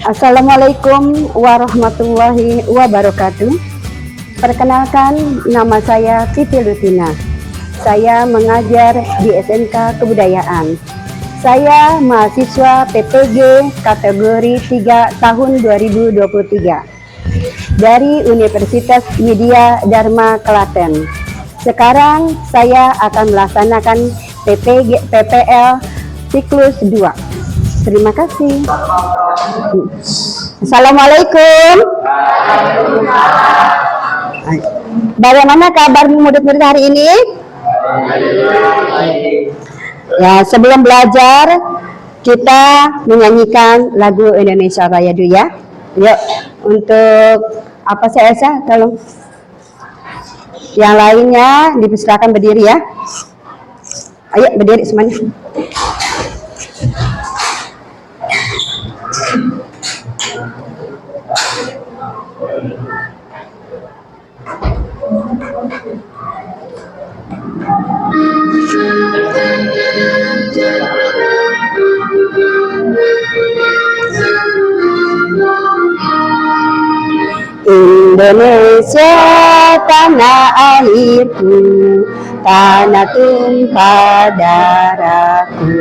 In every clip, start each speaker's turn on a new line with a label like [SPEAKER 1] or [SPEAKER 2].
[SPEAKER 1] Assalamualaikum warahmatullahi wabarakatuh. Perkenalkan, nama saya Siti Lutina. Saya mengajar di SMK Kebudayaan. Saya mahasiswa PPG kategori 3 tahun 2023 dari Universitas Widya Dharma Klaten. Sekarang saya akan melaksanakan PPL siklus 2. Terima kasih. Assalamualaikum. Bagaimana kabarmu murid-murid hari ini? Ya, sebelum belajar kita menyanyikan lagu Indonesia Raya dulu ya. Yuk, untuk apa saya Esa, tolong. Yang lainnya dipersilakan berdiri ya. Ayo berdiri semuanya. Indonesia tanah airku, tanah tumpah darahku.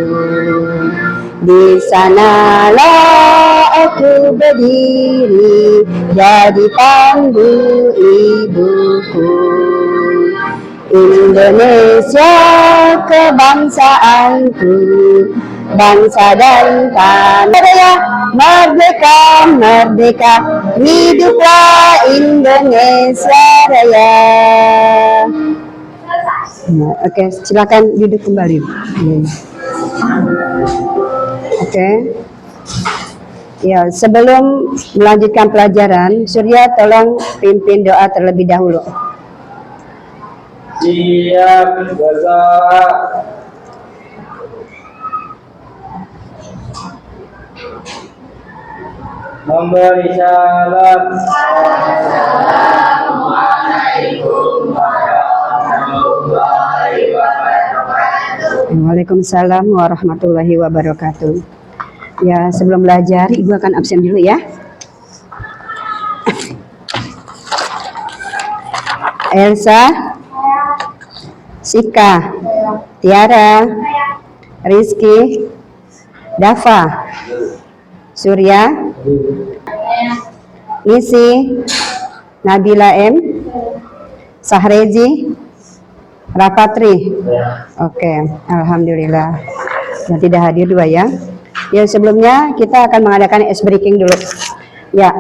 [SPEAKER 1] Di sanalah aku berdiri, jadi pandu ibuku. Indonesia kebangsaanku, bangsa dan tanah. Merdeka, merdeka, hiduplah Indonesia Raya. Nah, oke, silakan duduk kembali. Oke. Ya, sebelum melanjutkan pelajaran, Surya tolong pimpin doa terlebih dahulu.
[SPEAKER 2] Siap berdoa. Memberi salam. Assalamualaikum warahmatullahi wabarakatuh.
[SPEAKER 1] Waalaikumsalam warahmatullahi wabarakatuh. Ya, sebelum belajar, Ibu akan absen dulu ya. Elsa, Sika, Tiara, Rizky, Dafa, Surya, Nisi, Nabila M, Sahrezi, Rapatri. Oke, alhamdulillah. Yang tidak hadir 2 ya. Ya, sebelumnya kita akan mengadakan ice breaking dulu. Ya,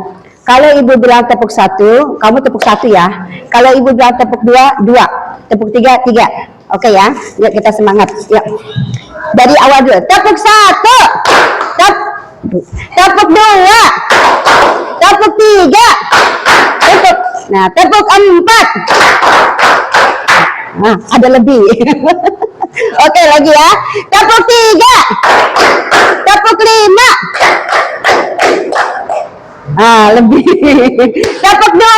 [SPEAKER 1] kalau Ibu bilang tepuk 1, kamu tepuk 1 ya. Kalau Ibu bilang tepuk 2, 2. Tepuk 3, 3. Oke ya. Yuk kita semangat. Yuk. Dari awal dulu. Tepuk 1. Tepuk 2. Tepuk 3. Tepuk. Nah, tepuk 4. Nah, ada lebih. Oke, lagi ya. Tepuk 3. Tepuk 5. Ah, lebih. Tepuk 2.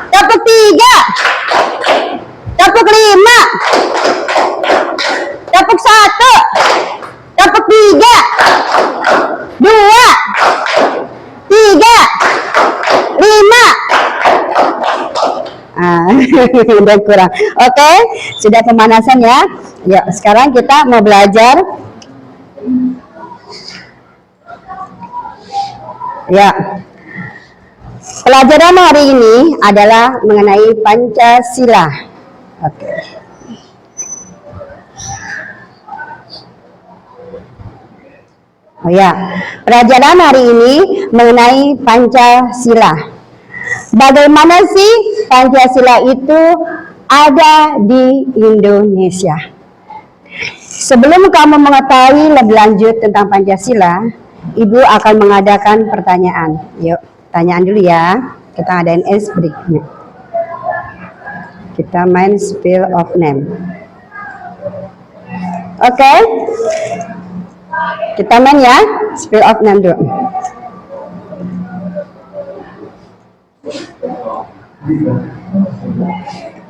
[SPEAKER 1] Tepuk 3. Tepuk 5. Tepuk 1. Tepuk 3. 2. 3. 5. Udah kurang. Oke, sudah pemanasan ya. Ya, sekarang kita mau belajar. Ya. Pelajaran hari ini adalah mengenai Pancasila. Oke. Oh ya, pelajaran hari ini mengenai Pancasila. Bagaimana sih Pancasila itu ada di Indonesia? Sebelum kamu mengetahui lebih lanjut tentang Pancasila, Ibu akan mengadakan pertanyaan. Yuk, pertanyaan dulu ya. Kita adain ice break. Kita main spill of name. Oke? Kita main ya, spill of name dulu.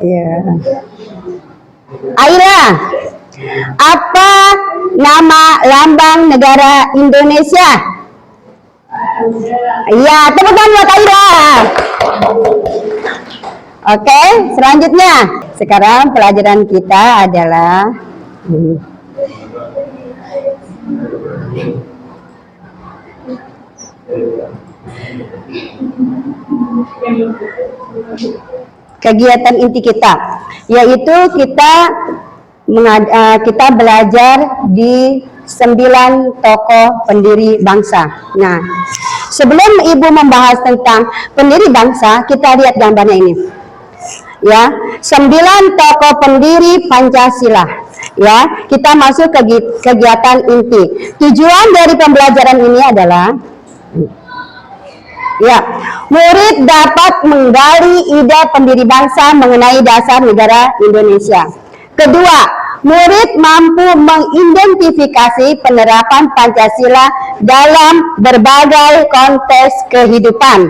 [SPEAKER 1] Ya. Aira, apa nama lambang negara Indonesia? Iya, tepuk tangan buat Aira. Oke, selanjutnya. Sekarang pelajaran kita adalah kegiatan inti kita, yaitu kita belajar di 9 tokoh pendiri bangsa. Nah, sebelum Ibu membahas tentang pendiri bangsa, kita lihat gambarnya ini. Ya, 9 tokoh pendiri Pancasila. Ya, kita masuk ke kegiatan inti. Tujuan dari pembelajaran ini adalah ya, murid dapat menggali ide pendiri bangsa mengenai dasar negara Indonesia. Kedua, murid mampu mengidentifikasi penerapan Pancasila dalam berbagai konteks kehidupan.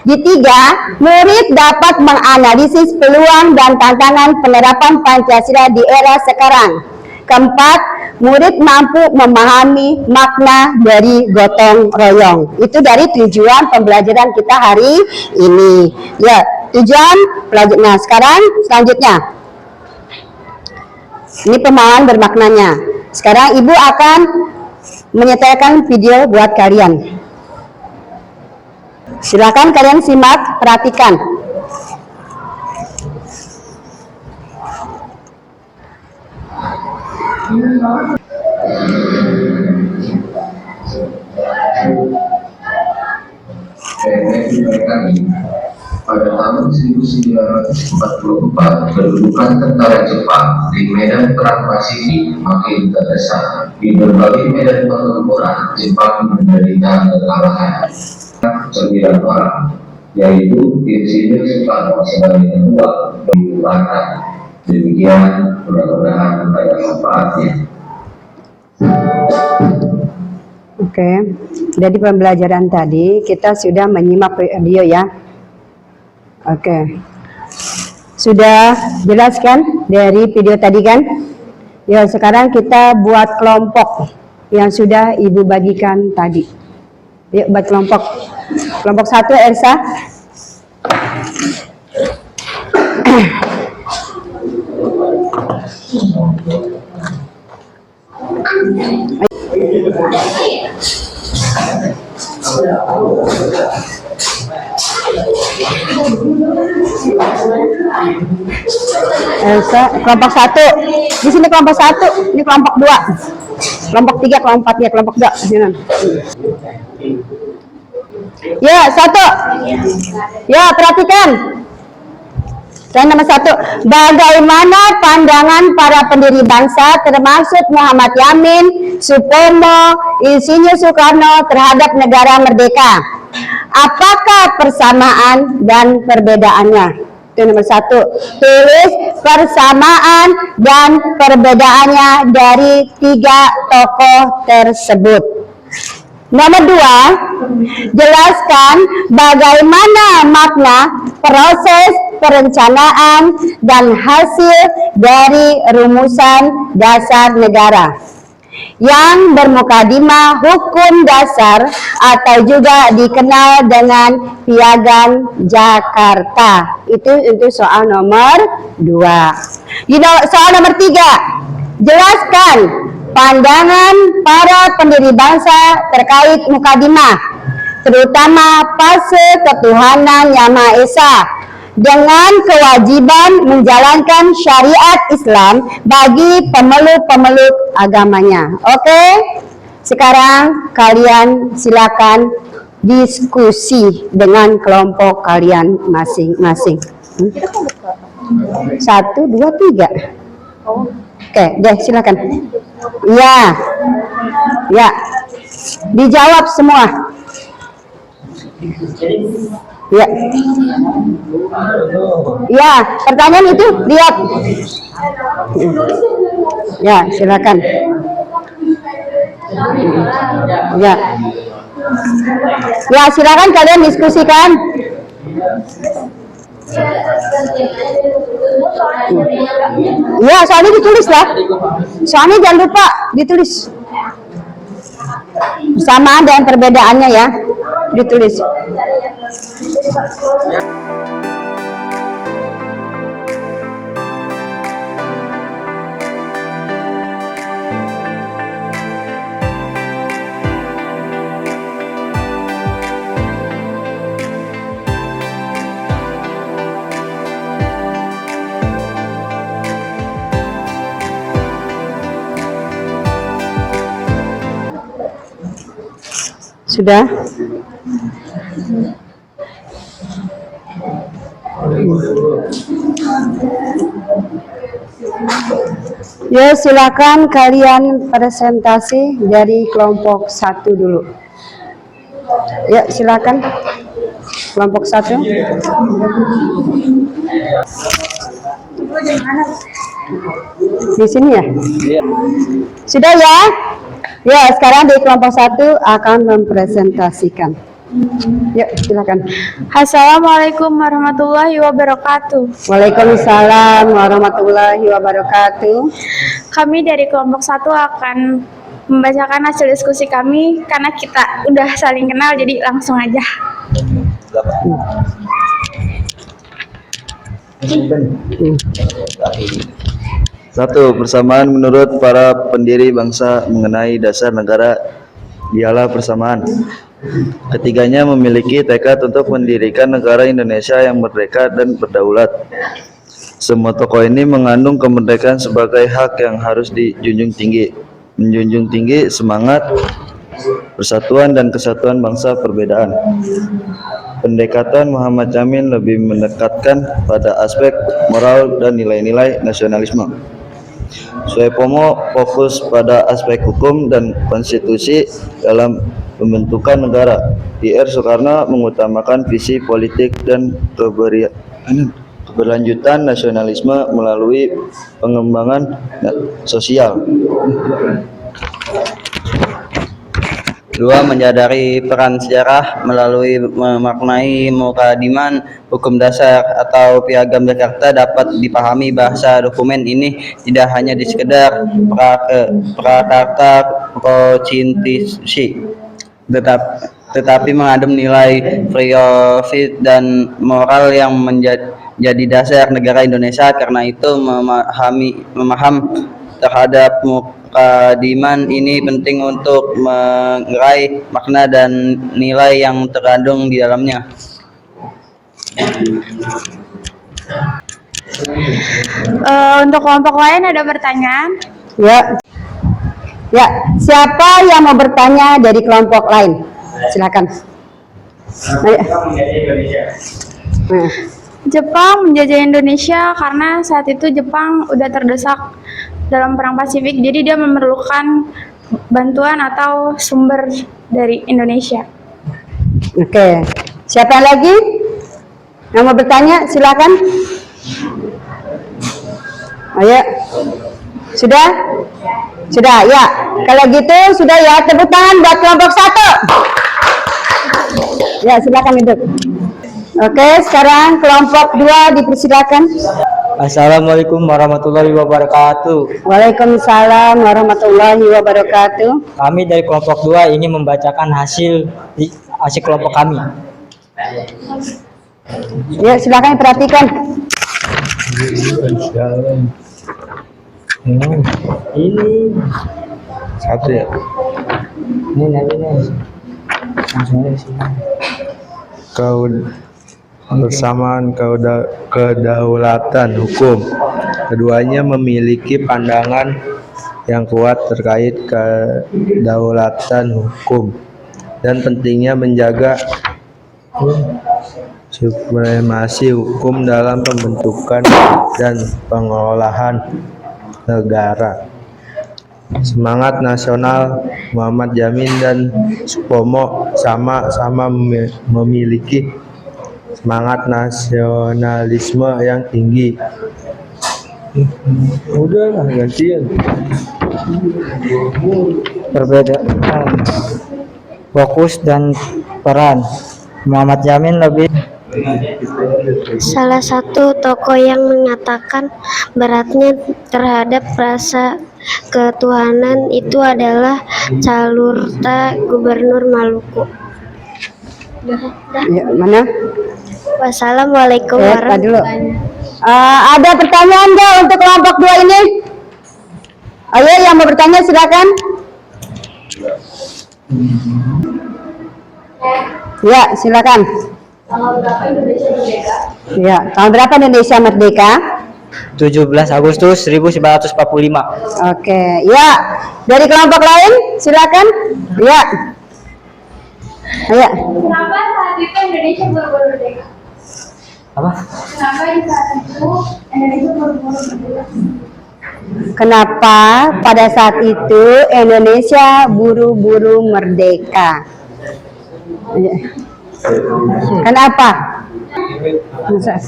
[SPEAKER 1] Ketiga, murid dapat menganalisis peluang dan tantangan penerapan Pancasila di era sekarang. Keempat, murid mampu memahami makna dari gotong royong. Itu dari tujuan pembelajaran kita hari ini. Ya, tujuan pelajaran. Nah, sekarang selanjutnya. Ini pemahaman bermaknanya. Sekarang Ibu akan menyetelkan video buat kalian. Silakan kalian simak, perhatikan.
[SPEAKER 3] Pada tahun 1944, kedudukan tentara Jepang di medan perang Pasifik makin terdesak. Di berbagai medan pertempuran, Jepang menderita kekalahan 9 orang, yaitu Insinyur Soekarno sebagai ketua dibubarkan. Demikian, mudah-mudahan pada manfaatnya.
[SPEAKER 1] Oke, dari pembelajaran tadi kita sudah menyimak video ya. Oke, sudah jelaskan dari video tadi kan? Ya, sekarang kita buat kelompok yang sudah Ibu bagikan tadi. Yuk buat kelompok. Kelompok 1, Elsa. Elsa, kelompok 1. Di sini kelompok 1, ini kelompok 2. Kelompok 3, kelompok 4 ya, kelompok 2. Sini. Ya, 1. Ya, perhatikan. Saya nomor 1. Bagaimana pandangan para pendiri bangsa termasuk Muhammad Yamin, Supomo, Insinyur Soekarno terhadap negara merdeka? Apakah persamaan dan perbedaannya? Itu nomor 1. Tulis persamaan dan perbedaannya dari 3 tokoh tersebut. Nomor 2, jelaskan bagaimana makna proses perencanaan dan hasil dari rumusan dasar negara yang bermukadimah hukum dasar atau juga dikenal dengan Piagam Jakarta. Itu soal nomor 2. Soal nomor 3, jelaskan pandangan para pendiri bangsa terkait mukadimah, terutama fase ketuhanan Yang Maha Esa, dengan kewajiban menjalankan syariat Islam bagi pemeluk-pemeluk agamanya. Oke? Sekarang kalian silakan diskusi dengan kelompok kalian masing-masing. 1, 2, 3. Oke, deh silakan. Ya. Ya. Dijawab semua. Ya. Ya, pertanyaan itu lihat. Ya, silakan. Ya. Ya, silakan kalian diskusikan. Ya, soalnya ditulis lah. Soalnya jangan lupa ditulis. Persamaan dan perbedaannya ya. ditulis. Sudah? Ya, silakan kalian presentasi dari kelompok 1 dulu. Ya, silakan. Kelompok 1. Di sini ya? Sudah ya? Ya, sekarang di kelompok 1 akan mempresentasikan. Yuk, silakan.
[SPEAKER 4] Assalamualaikum warahmatullahi wabarakatuh.
[SPEAKER 1] Waalaikumsalam warahmatullahi wabarakatuh.
[SPEAKER 4] Kami dari kelompok 1 akan membacakan hasil diskusi kami karena kita udah saling kenal, jadi langsung aja.
[SPEAKER 5] Satu, persamaan menurut para pendiri bangsa mengenai dasar negara ialah persamaan. Ketiganya memiliki tekad untuk mendirikan negara Indonesia yang merdeka dan berdaulat. Semua tokoh ini mengandung kemerdekaan sebagai hak yang harus dijunjung tinggi. Menjunjung tinggi semangat persatuan dan kesatuan bangsa perbedaan. Pendekatan Muhammad Yamin lebih mendekatkan pada aspek moral dan nilai-nilai nasionalisme. Suepomo fokus pada aspek hukum dan konstitusi dalam pembentukan negara. Ir Soekarno mengutamakan visi politik dan keberlanjutan nasionalisme melalui pengembangan sosial. Dua, menyadari peran sejarah melalui memaknai mukadiman hukum dasar atau Piagam Jakarta dapat dipahami bahasa dokumen ini tidak hanya di sekedar prakarta konstitusi, tetapi mengandung nilai filosofi dan moral yang menjadi dasar negara Indonesia. Karena itu memaham terhadap mukadiman ini penting untuk mengerai makna dan nilai yang terkandung di dalamnya.
[SPEAKER 4] Untuk kelompok lain ada pertanyaan?
[SPEAKER 1] Ya. Ya, siapa yang mau bertanya dari kelompok lain? Silakan. Nah.
[SPEAKER 4] Jepang menjajah Indonesia karena saat itu Jepang udah terdesak dalam perang Pasifik, jadi dia memerlukan bantuan atau sumber dari Indonesia.
[SPEAKER 1] Oke, siapa lagi yang mau bertanya? Silakan. Ayo, sudah? Sudah, ya. Kalau gitu sudah ya, tepuk tangan buat kelompok 1. Ya, silakan duduk. Oke, sekarang kelompok 2 dipersilakan.
[SPEAKER 6] Assalamualaikum warahmatullahi wabarakatuh.
[SPEAKER 1] Waalaikumsalam warahmatullahi wabarakatuh.
[SPEAKER 6] Kami dari kelompok 2 ingin membacakan hasil kelompok kami.
[SPEAKER 1] Ya, silakan perhatikan.
[SPEAKER 6] Ini satu ya. Ini nanti nih. Langsung aja sini.
[SPEAKER 7] Persamaan kedaulatan hukum. Keduanya memiliki pandangan yang kuat terkait kedaulatan hukum dan pentingnya menjaga supremasi hukum dalam pembentukan dan pengelolaan negara. Semangat nasional Muhammad Yamin dan Supomo sama-sama memiliki semangat nasionalisme yang tinggi. Udah gantian.
[SPEAKER 6] Perbedaan fokus dan peran. Muhammad Yamin lebih
[SPEAKER 8] salah satu tokoh yang mengatakan beratnya terhadap rasa ketuhanan itu adalah Calurta, Gubernur Maluku.
[SPEAKER 1] Ya, mana?
[SPEAKER 8] Wassalamualaikum
[SPEAKER 1] Tadi dulu.
[SPEAKER 8] warahmatullahi
[SPEAKER 1] Ada pertanyaan nggak untuk kelompok 2 ini? Ayo yang mau bertanya silakan. Ya, silakan. Ya, tahun berapa Indonesia merdeka?
[SPEAKER 6] 17 Agustus 1945.
[SPEAKER 1] Oke, ya. Dari kelompok lain, silakan. Ya. Ya.
[SPEAKER 4] Kenapa saat itu Indonesia baru-baru merdeka?
[SPEAKER 6] Apa?
[SPEAKER 4] Kenapa di saat itu Indonesia baru-baru merdeka?
[SPEAKER 1] Kenapa pada saat itu Indonesia buru-buru merdeka? Ya. Kenapa? Masa?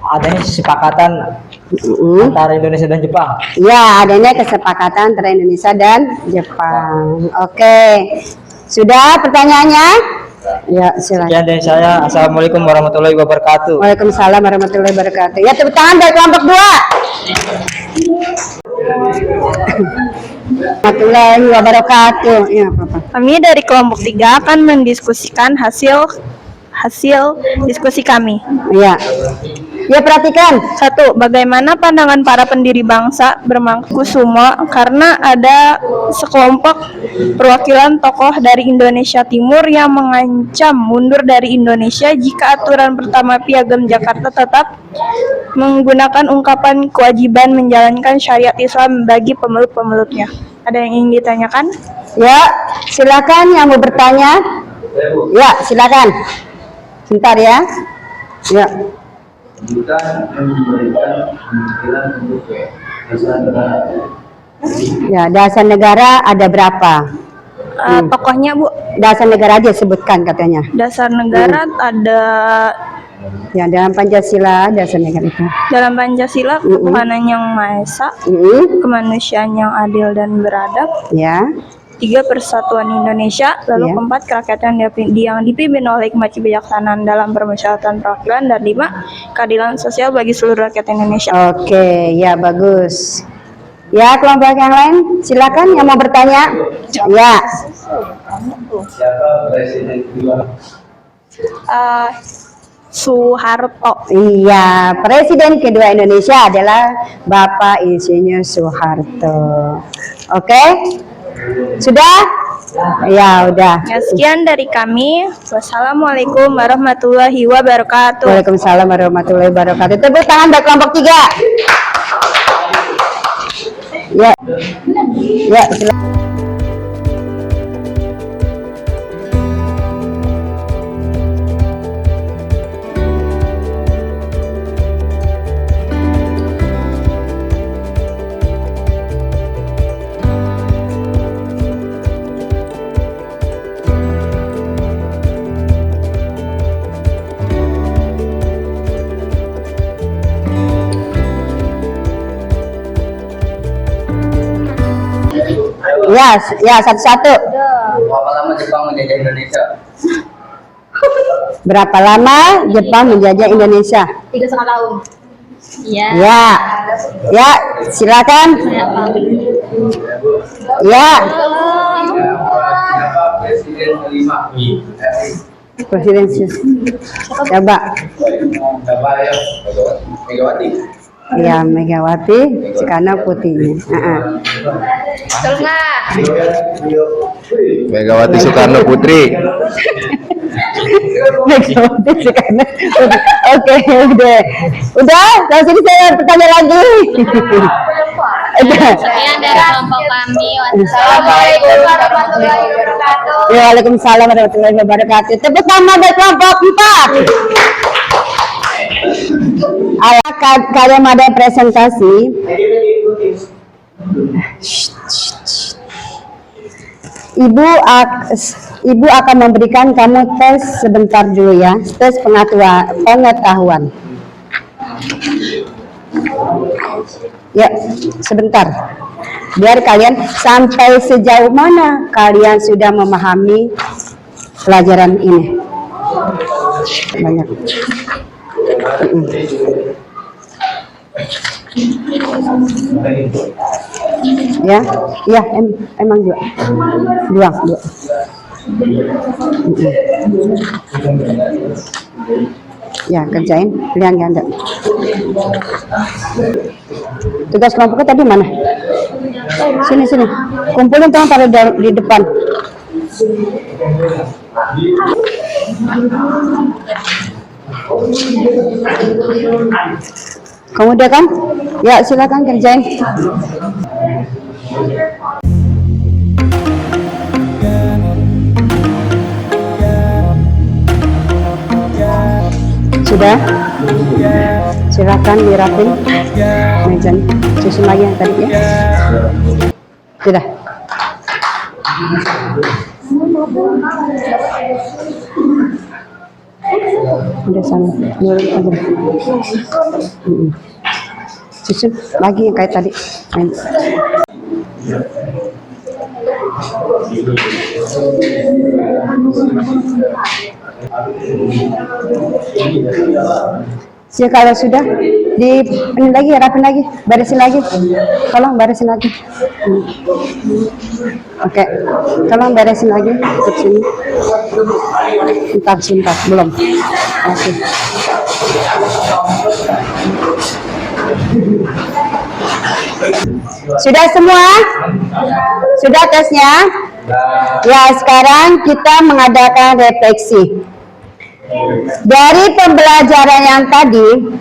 [SPEAKER 6] Adanya kesepakatan antara Indonesia dan Jepang.
[SPEAKER 1] Ya, adanya kesepakatan antara Indonesia dan Jepang. Oke. Sudah pertanyaannya? Ya, silakan.
[SPEAKER 6] Sekian dari saya. Assalamualaikum warahmatullahi wabarakatuh.
[SPEAKER 1] Waalaikumsalam warahmatullahi wabarakatuh. Ya, tepuk tangan dari kelompok 2. Warahmatullahi wabarakatuh. Ya, Bapak.
[SPEAKER 4] Kami dari kelompok 3 akan mendiskusikan hasil diskusi kami.
[SPEAKER 1] Ya. Ya, perhatikan.
[SPEAKER 4] 1. Bagaimana pandangan para pendiri bangsa Bermangkusuma karena ada sekelompok perwakilan tokoh dari Indonesia Timur yang mengancam mundur dari Indonesia jika aturan pertama Piagam Jakarta tetap menggunakan ungkapan kewajiban menjalankan syariat Islam bagi pemeluk-pemeluknya. Ada yang ingin ditanyakan?
[SPEAKER 1] Ya, silakan yang mau bertanya. Ya, silakan. Sebentar ya. Ya. Ya, dasar negara ada berapa?
[SPEAKER 4] Tokohnya Bu,
[SPEAKER 1] Dasar negara aja sebutkan katanya.
[SPEAKER 4] dasar negara ada
[SPEAKER 1] Ya, dalam Pancasila dasar negara itu.
[SPEAKER 4] dalam Pancasila ketuhanan yang Maha Esa, kemanusiaan yang adil dan beradab,
[SPEAKER 1] Ya.
[SPEAKER 4] 3. Persatuan Indonesia, lalu
[SPEAKER 1] Ya.
[SPEAKER 4] keempat kerakyatan yang dipimpin oleh hikmat kebijaksanaan dalam permusyawaratan perwakilan, dan 5. Keadilan sosial bagi seluruh rakyat Indonesia.
[SPEAKER 1] Oke, ya bagus. Ya, kelompok yang lain silakan yang mau bertanya. Ya.
[SPEAKER 2] Siapa presiden kedua?
[SPEAKER 4] Soeharto.
[SPEAKER 1] Iya, Presiden kedua Indonesia adalah Bapak Insinyur Soeharto. Oke? Sudah? Ya, udah.
[SPEAKER 4] Ya, sekian dari kami. Wassalamualaikum warahmatullahi wabarakatuh.
[SPEAKER 1] Waalaikumsalam warahmatullahi wabarakatuh. Tepuk tangan dari kelompok 3. Ya. Ya, silakan. Ya, satu-satu.
[SPEAKER 2] Berapa lama Jepang menjajah Indonesia?
[SPEAKER 1] Berapa lama Jepang menjajah Indonesia?
[SPEAKER 8] 3,5 tahun. Iya.
[SPEAKER 1] Ya. Ya, silakan. Ya.
[SPEAKER 2] Siapa presiden kelima?
[SPEAKER 1] Presiden coba.
[SPEAKER 2] Siapa ya? Megawati.
[SPEAKER 1] Ya, Megawati Soekarno Putri.
[SPEAKER 5] Megawati Soekarno Putri.
[SPEAKER 1] Megawati Soekarno Putri. Oke, udah. Kalau sini saya bertanya lagi.
[SPEAKER 8] Sekian dari kelompok kami.
[SPEAKER 4] Assalamualaikum warahmatullahi wabarakatuh.
[SPEAKER 1] Waalaikumsalam warahmatullahi wabarakatuh. Tepuk tangan dari kelompok 4. Kalau ada presentasi, Ibu akan memberikan kamu tes sebentar dulu ya, tes pengetahuan. Ya, sebentar. Biar kalian sampai sejauh mana kalian sudah memahami pelajaran ini. Banyak. Ya, emang dua. Ya, kerjain pilihan ganda. Tugas kelompoknya tadi mana? Sini. Kumpulin tuh taruh di depan. Kamu udah kan? Ya, silakan kerjain. Sudah? Silakan dirapin mejanya. Susun lagi yang tadi ya. Sudah. Udah sana. Dulu aja. Susun lagi yang kayak tadi. Ya, kalau sudah ini lagi, rapin lagi, beresin lagi. Tolong beresin lagi. Oke, tolong beresin lagi ke sini. Sebentar, belum. Oke. Sudah semua? Sudah tesnya? Ya, sekarang kita mengadakan refleksi. Dari pembelajaran yang tadi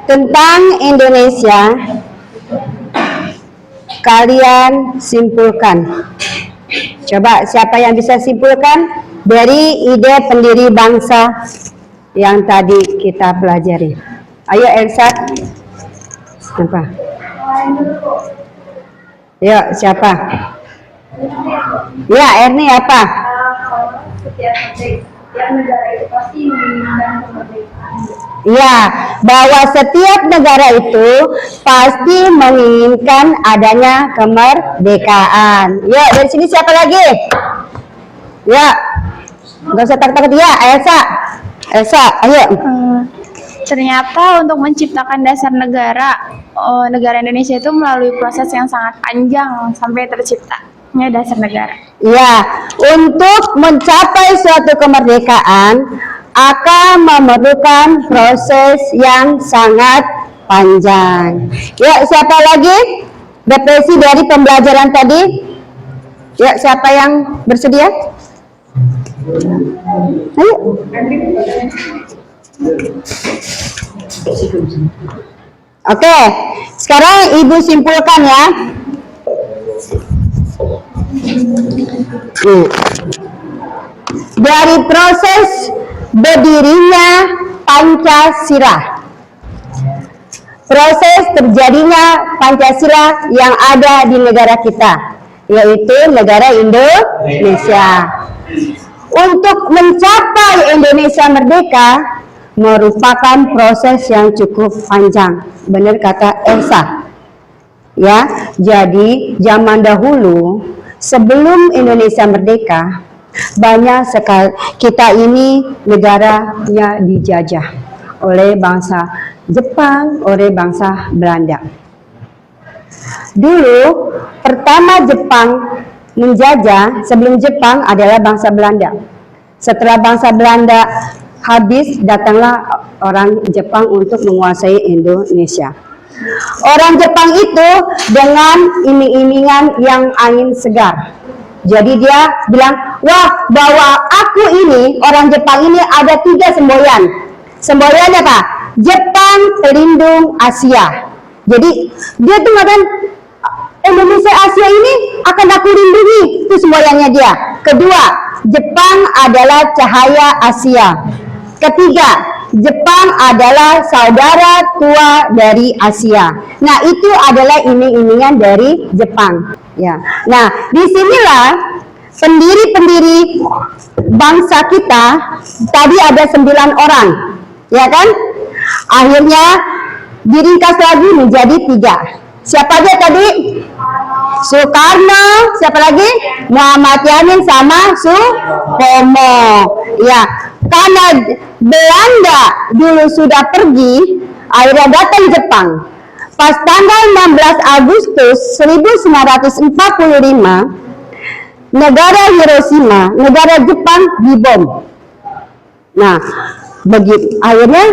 [SPEAKER 1] tentang Indonesia, kalian simpulkan. Coba siapa yang bisa simpulkan dari ide pendiri bangsa yang tadi kita pelajari? Ayo Elsa. Apa? Yuk, siapa? Ya, Erni apa?
[SPEAKER 9] Setiap negara itu pasti menginginkan kemerdekaan.
[SPEAKER 1] Ya, bahwa setiap negara itu pasti menginginkan adanya kemerdekaan. Yuk, dari sini siapa lagi? Ya, nggak usah takut-takut ya, Elsa, ayo.
[SPEAKER 4] Ternyata untuk menciptakan dasar negara Indonesia itu melalui proses yang sangat panjang sampai terciptanya dasar negara.
[SPEAKER 1] Ya, untuk mencapai suatu kemerdekaan akan memerlukan proses yang sangat panjang. Ya, siapa lagi? Refleksi dari pembelajaran tadi. Ya, siapa yang bersedia? Ayo. Oke, sekarang Ibu simpulkan ya. Dari proses berdirinya Pancasila, proses terjadinya Pancasila yang ada di negara kita, yaitu negara Indonesia. Untuk mencapai Indonesia merdeka merupakan proses yang cukup panjang. Benar kata Elsa. Ya, jadi zaman dahulu sebelum Indonesia merdeka, banyak sekali kita ini negaranya dijajah oleh bangsa Jepang, oleh bangsa Belanda. Dulu pertama Jepang menjajah, sebelum Jepang adalah bangsa Belanda. Setelah bangsa Belanda habis, datanglah orang Jepang untuk menguasai Indonesia. Orang Jepang itu dengan iming-imingan yang angin segar. Jadi dia bilang, wah, bahwa aku ini, orang Jepang ini ada 3 semboyan. Semboyan apa? Jepang pelindung Asia. Jadi dia tuh mengatakan, Indonesia Asia ini akan aku lindungi. Itu semboyannya dia. Kedua, Jepang adalah cahaya Asia. Ketiga, Jepang adalah saudara tua dari Asia. Nah, itu adalah iming-imingan dari Jepang. Ya. Nah, disinilah pendiri-pendiri bangsa kita tadi ada 9 orang, ya kan? Akhirnya diringkas lagi menjadi 3. Siapa aja tadi? Soekarno, siapa lagi? Muhammad Yamin sama Sukarno. Ya, karena Belanda dulu sudah pergi, akhirnya datang Jepang. Pas tanggal 16 Agustus 1945, negara Hiroshima, negara Jepang dibom. Nah, akhirnya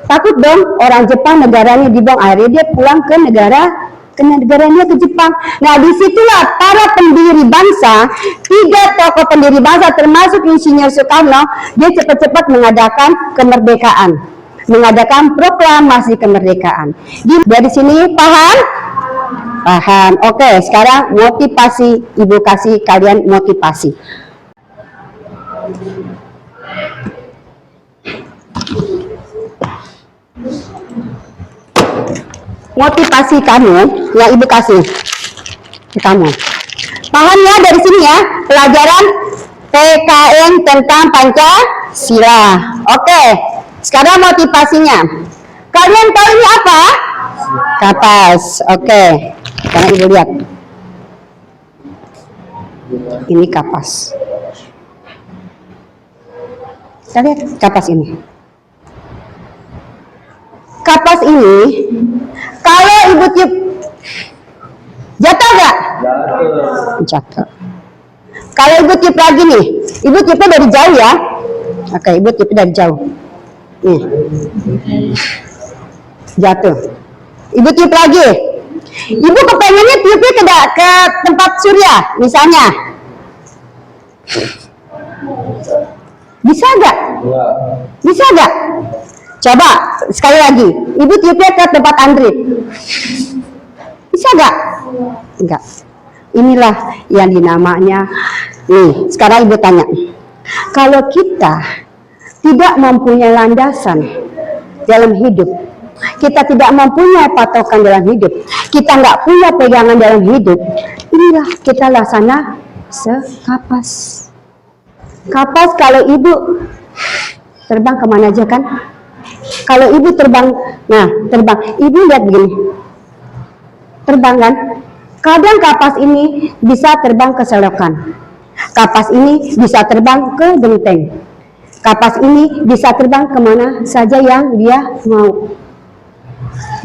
[SPEAKER 1] takut dong orang Jepang negaranya dibom. Akhirnya dia pulang ke negaranya ke Jepang. Nah, disitulah para pendiri bangsa, 3 tokoh pendiri bangsa termasuk Insinyur Soekarno, dia cepat-cepat mengadakan kemerdekaan, mengadakan proklamasi kemerdekaan. Dari sini paham? Paham. Oke, sekarang motivasi, Ibu kasih kalian motivasi. Motivasi kamu yang Ibu kasih ke kamu. Paham ya dari sini ya, pelajaran PKN tentang Pancasila. Oke, sekarang motivasinya. Kalian tahu ini apa? Kapas. Oke, sekarang Ibu lihat. Ini kapas. Kita lihat kapas ini. Kapas ini, kalau Ibu tiup, jatuh nggak? Jatuh. Kalau Ibu tiup lagi nih, Ibu tiupnya dari jauh ya. Oke, Ibu tiupnya dari jauh. Nih. Jatuh. Ibu tiup lagi. Ibu kepengennya tiupnya ke tempat surya, misalnya. Bisa nggak? Bisa nggak? Coba sekali lagi. Ibu tiupnya ke tempat Andri. Bisa nggak? Enggak. Inilah yang dinamanya. Nih, sekarang Ibu tanya. Kalau kita tidak mempunyai landasan dalam hidup, kita tidak mempunyai patokan dalam hidup, kita nggak punya pegangan dalam hidup, inilah kita laksana sekapas. Kapas kalau Ibu terbang kemana aja kan? Kalau Ibu terbang, nah terbang, Ibu lihat begini, terbang kan? Kadang kapas ini bisa terbang ke selokan, kapas ini bisa terbang ke genteng, kapas ini bisa terbang kemana saja yang dia mau.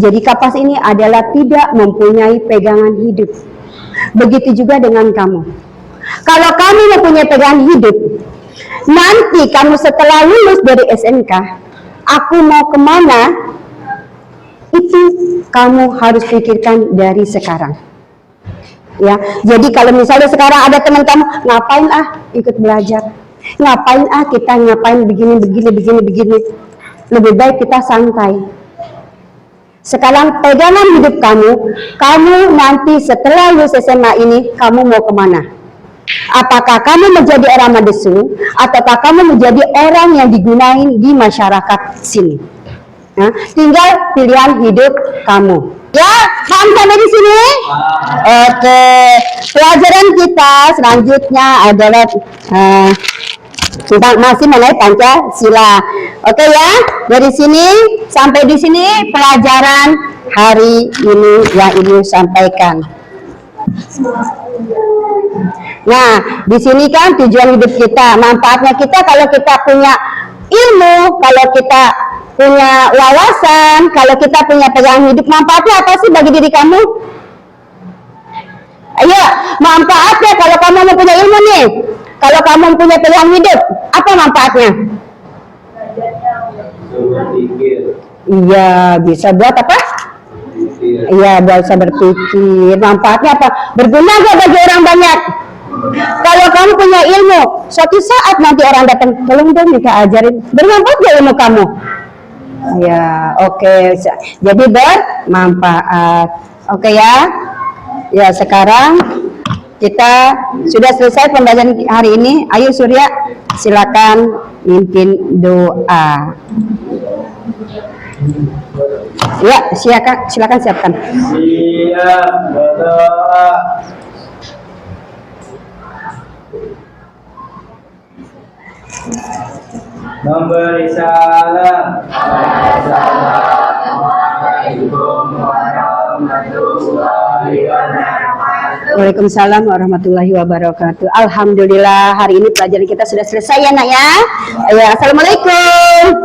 [SPEAKER 1] Jadi kapas ini adalah tidak mempunyai pegangan hidup. Begitu juga dengan kamu. Kalau kamu mempunyai pegangan hidup, nanti kamu setelah lulus dari SMK, aku mau kemana, itu kamu harus pikirkan dari sekarang. Ya, jadi kalau misalnya sekarang ada teman kamu, ngapain ikut belajar, ngapain kita ngapain begini, lebih baik kita santai. Sekarang pegangan hidup kamu nanti setelah lulus SMA ini, kamu mau kemana? Apakah kamu menjadi orang Madesu, ataukah kamu menjadi orang yang digunain di masyarakat sini? Nah, tinggal pilihan hidup kamu. Ya, paham sampai di sini? Oke, pelajaran kita selanjutnya adalah tentang masih mengenai Pancasila. Oke ya, dari sini sampai di sini pelajaran hari ini yang Ibu sampaikan. Nah, di sini kan tujuan hidup kita, manfaatnya kita kalau kita punya ilmu, kalau kita punya wawasan, kalau kita punya pegangan hidup, manfaatnya apa sih bagi diri kamu? Ayo, manfaatnya kalau kamu mempunyai ilmu nih, kalau kamu mempunyai pegangan hidup, apa manfaatnya? Iya, bisa buat apa? Iya, bisa berpikir. Manfaatnya apa? Berguna gak bagi orang banyak? Kalau kamu punya ilmu, suatu saat nanti orang datang, tolong dong minta ajarin, bermanfaat gak ilmu kamu? Ya, oke. Jadi bermanfaat. Oke ya. Ya, sekarang kita sudah selesai pembelajaran hari ini. Ayo Surya, silakan mimpin doa. Ya, silakan siapkan.
[SPEAKER 6] Siap berdoa. Memberi salam. Assalamualaikum warahmatullahi wabarakatuh.
[SPEAKER 1] Waalaikumsalam warahmatullahi wabarakatuh. Alhamdulillah hari ini pelajaran kita sudah selesai ya nak ya. Ya, assalamualaikum.